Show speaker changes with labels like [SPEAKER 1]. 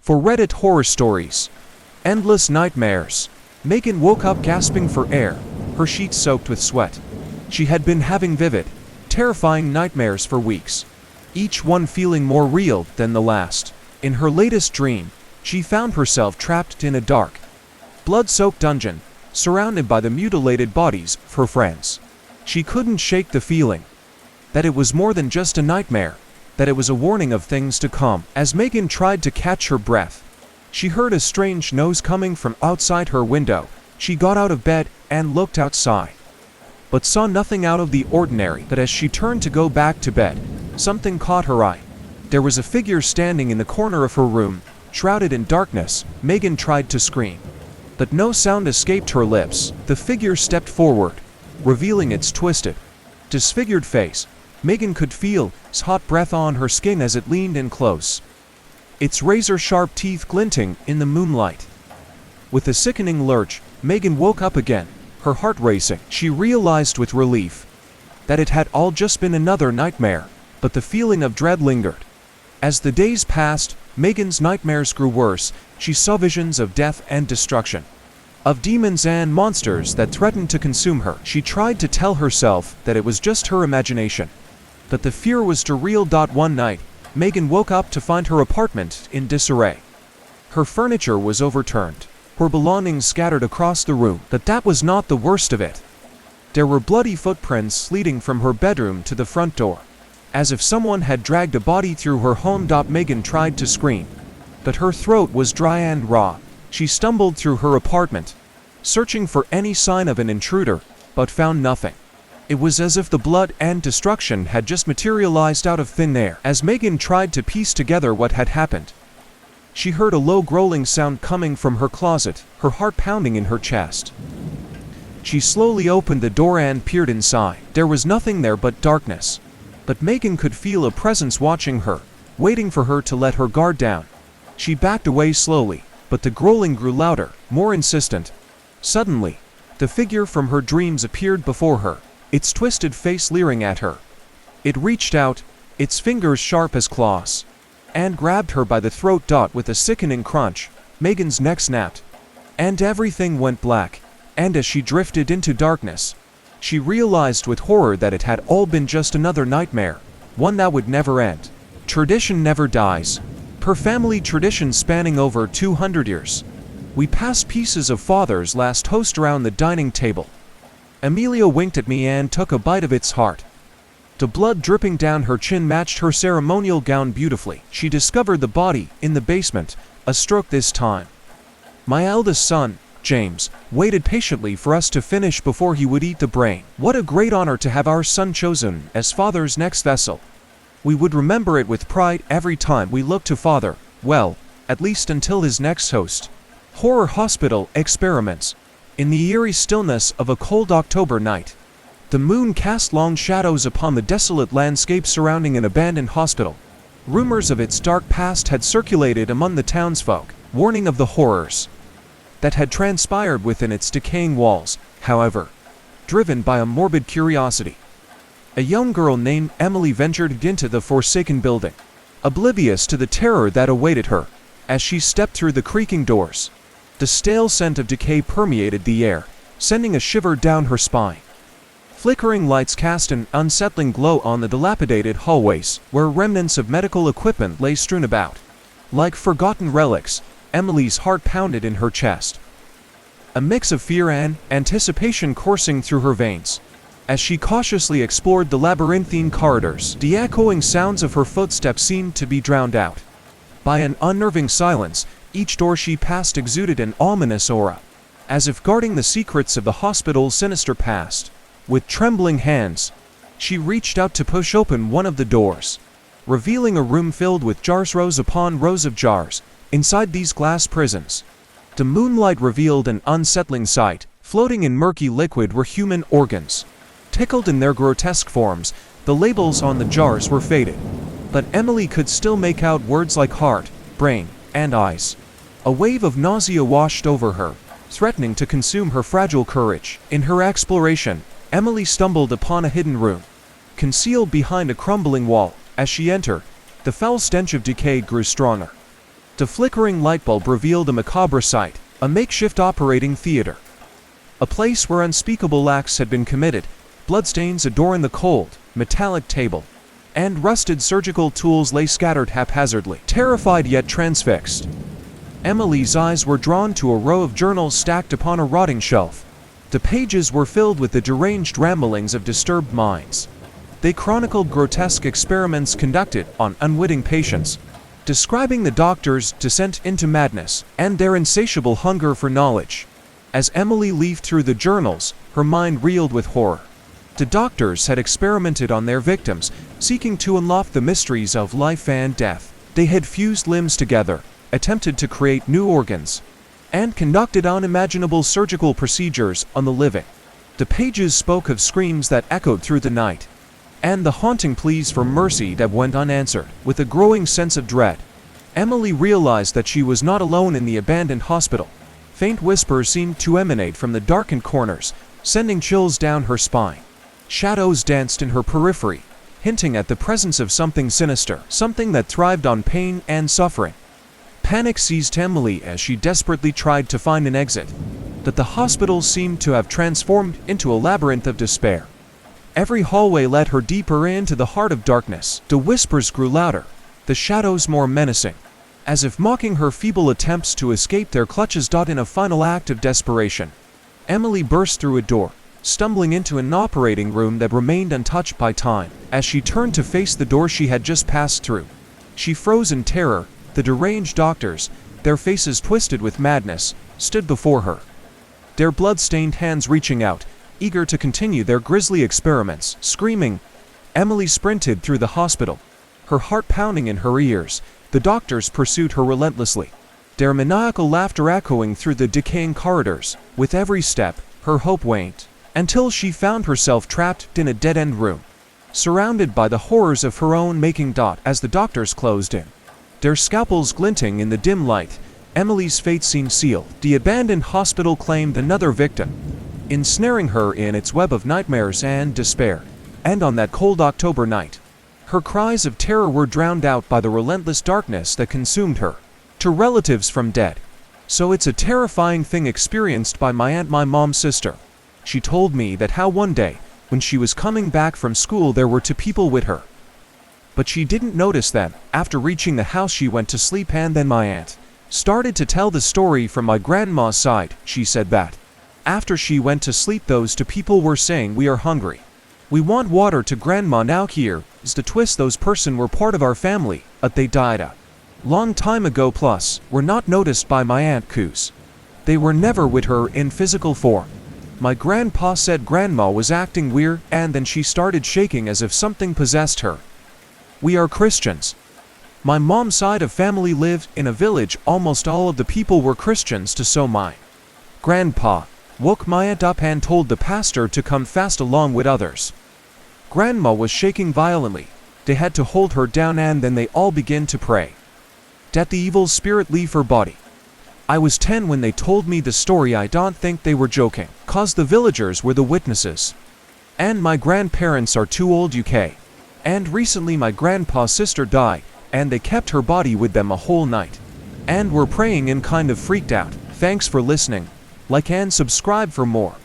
[SPEAKER 1] For Reddit horror stories. Endless nightmares. Megan woke up gasping for air, her sheets soaked with sweat. She had been having vivid, terrifying nightmares for weeks, each one feeling more real than the last. In her latest dream, she found herself trapped in a dark, blood-soaked dungeon, surrounded by the mutilated bodies of her friends. She couldn't shake the feeling that it was more than just a nightmare, that it was a warning of things to come. As Megan tried to catch her breath, she heard a strange noise coming from outside her window. She got out of bed and looked outside, but saw nothing out of the ordinary. But as she turned to go back to bed, something caught her eye. There was a figure standing in the corner of her room, shrouded in darkness. Megan tried to scream, but no sound escaped her lips. The figure stepped forward, revealing its twisted, disfigured face. Megan could feel its hot breath on her skin as it leaned in close, its razor-sharp teeth glinting in the moonlight. With a sickening lurch, Megan woke up again, her heart racing. She realized with relief that it had all just been another nightmare, but the feeling of dread lingered. As the days passed, Megan's nightmares grew worse. She saw visions of death and destruction, of demons and monsters that threatened to consume her. She tried to tell herself that it was just her imagination, but the fear was too real. One night, Megan woke up to find her apartment in disarray. Her furniture was overturned, her belongings scattered across the room. But that was not the worst of it. There were bloody footprints leading from her bedroom to the front door, as if someone had dragged a body through her home. Megan tried to scream, but her throat was dry and raw. She stumbled through her apartment, searching for any sign of an intruder, but found nothing. It was as if the blood and destruction had just materialized out of thin air. As Megan tried to piece together what had happened, she heard a low growling sound coming from her closet, her heart pounding in her chest. She slowly opened the door and peered inside. There was nothing there but darkness, but Megan could feel a presence watching her, waiting for her to let her guard down. She backed away slowly, but the growling grew louder, more insistent. Suddenly, the figure from her dreams appeared before her, its twisted face leering at her. It reached out, its fingers sharp as claws, and grabbed her by the throat. With a sickening crunch, Megan's neck snapped, and everything went black. And as she drifted into darkness, she realized with horror that it had all been just another nightmare, one that would never end. Tradition never dies. Per family tradition spanning over 200 years, we passed pieces of Father's last toast around the dining table. Amelia winked at me and took a bite of its heart. The blood dripping down her chin matched her ceremonial gown beautifully. She discovered the body in the basement, a stroke this time. My eldest son, James, waited patiently for us to finish before he would eat the brain. What a great honor to have our son chosen as Father's next vessel. We would remember it with pride every time we looked to Father, well, at least until his next host. Horror hospital experiments. In the eerie stillness of a cold October night, the moon cast long shadows upon the desolate landscape surrounding an abandoned hospital. Rumors of its dark past had circulated among the townsfolk, warning of the horrors that had transpired within its decaying walls. However, driven by a morbid curiosity, a young girl named Emily ventured into the forsaken building, oblivious to the terror that awaited her. As she stepped through the creaking doors, the stale scent of decay permeated the air, sending a shiver down her spine. Flickering lights cast an unsettling glow on the dilapidated hallways, where remnants of medical equipment lay strewn about. Like forgotten relics, Emily's heart pounded in her chest, a mix of fear and anticipation coursing through her veins. As she cautiously explored the labyrinthine corridors, the echoing sounds of her footsteps seemed to be drowned out by an unnerving silence. Each door she passed exuded an ominous aura, as if guarding the secrets of the hospital's sinister past. With trembling hands, she reached out to push open one of the doors, revealing a room filled with jars, rows upon rows of jars. Inside these glass prisons, the moonlight revealed an unsettling sight. Floating in murky liquid were human organs, tickled in their grotesque forms. The labels on the jars were faded, but Emily could still make out words like heart, brain, and eyes. A wave of nausea washed over her, threatening to consume her fragile courage. In her exploration, Emily stumbled upon a hidden room, concealed behind a crumbling wall. As she entered, the foul stench of decay grew stronger. The flickering light bulb revealed a macabre sight, a makeshift operating theater. A place where unspeakable acts had been committed. Bloodstains adorned the cold, metallic table, and rusted surgical tools lay scattered haphazardly. Terrified yet transfixed, Emily's eyes were drawn to a row of journals stacked upon a rotting shelf. The pages were filled with the deranged ramblings of disturbed minds. They chronicled grotesque experiments conducted on unwitting patients, describing the doctors' descent into madness and their insatiable hunger for knowledge. As Emily leafed through the journals, her mind reeled with horror. The doctors had experimented on their victims, seeking to unlock the mysteries of life and death. They had fused limbs together, attempted to create new organs, and conducted unimaginable surgical procedures on the living. The pages spoke of screams that echoed through the night, and the haunting pleas for mercy that went unanswered. With a growing sense of dread, Emily realized that she was not alone in the abandoned hospital. Faint whispers seemed to emanate from the darkened corners, sending chills down her spine. Shadows danced in her periphery, hinting at the presence of something sinister, something that thrived on pain and suffering. Panic seized Emily as she desperately tried to find an exit, but the hospital seemed to have transformed into a labyrinth of despair. Every hallway led her deeper into the heart of darkness. The whispers grew louder, the shadows more menacing, as if mocking her feeble attempts to escape their clutches. In a final act of desperation, Emily burst through a door, stumbling into an operating room that remained untouched by time. As she turned to face the door she had just passed through, she froze in terror. The deranged doctors, their faces twisted with madness, stood before her, their blood-stained hands reaching out, eager to continue their grisly experiments. Screaming, Emily sprinted through the hospital, her heart pounding in her ears. The doctors pursued her relentlessly, their maniacal laughter echoing through the decaying corridors. With every step, her hope waned, until she found herself trapped in a dead-end room, surrounded by the horrors of her own making. As the doctors closed in, their scalpels glinting in the dim light, Emily's fate seemed sealed. The abandoned hospital claimed another victim, ensnaring her in its web of nightmares and despair. And on that cold October night, her cries of terror were drowned out by the relentless darkness that consumed her. To relatives from dead, so it's a terrifying thing experienced by my aunt, my mom's sister. She told me that how one day, when she was coming back from school, there were two people with her, but she didn't notice them. After reaching the house she went to sleep, and then my aunt started to tell the story from my grandma's side. She said that after she went to sleep, those two people were saying, "We are hungry. We want water." To grandma. Now here is the twist: those person were part of our family, but they died a long time ago, plus were not noticed by my aunt cause they were never with her in physical form. My grandpa said grandma was acting weird, and then she started shaking as if something possessed her. We are Christians. My mom's side of family lived in a village. Almost all of the people were Christians, so my grandpa woke my aunt up and told the pastor to come fast along with others. Grandma was shaking violently. They had to hold her down, and then they all began to pray that the evil spirit leave her body. I was 10 when they told me the story. I don't think they were joking, cause the villagers were the witnesses. And my grandparents are too old UK. And recently my grandpa's sister died, and they kept her body with them a whole night, and were praying and kind of freaked out. Thanks for listening. Like and subscribe for more.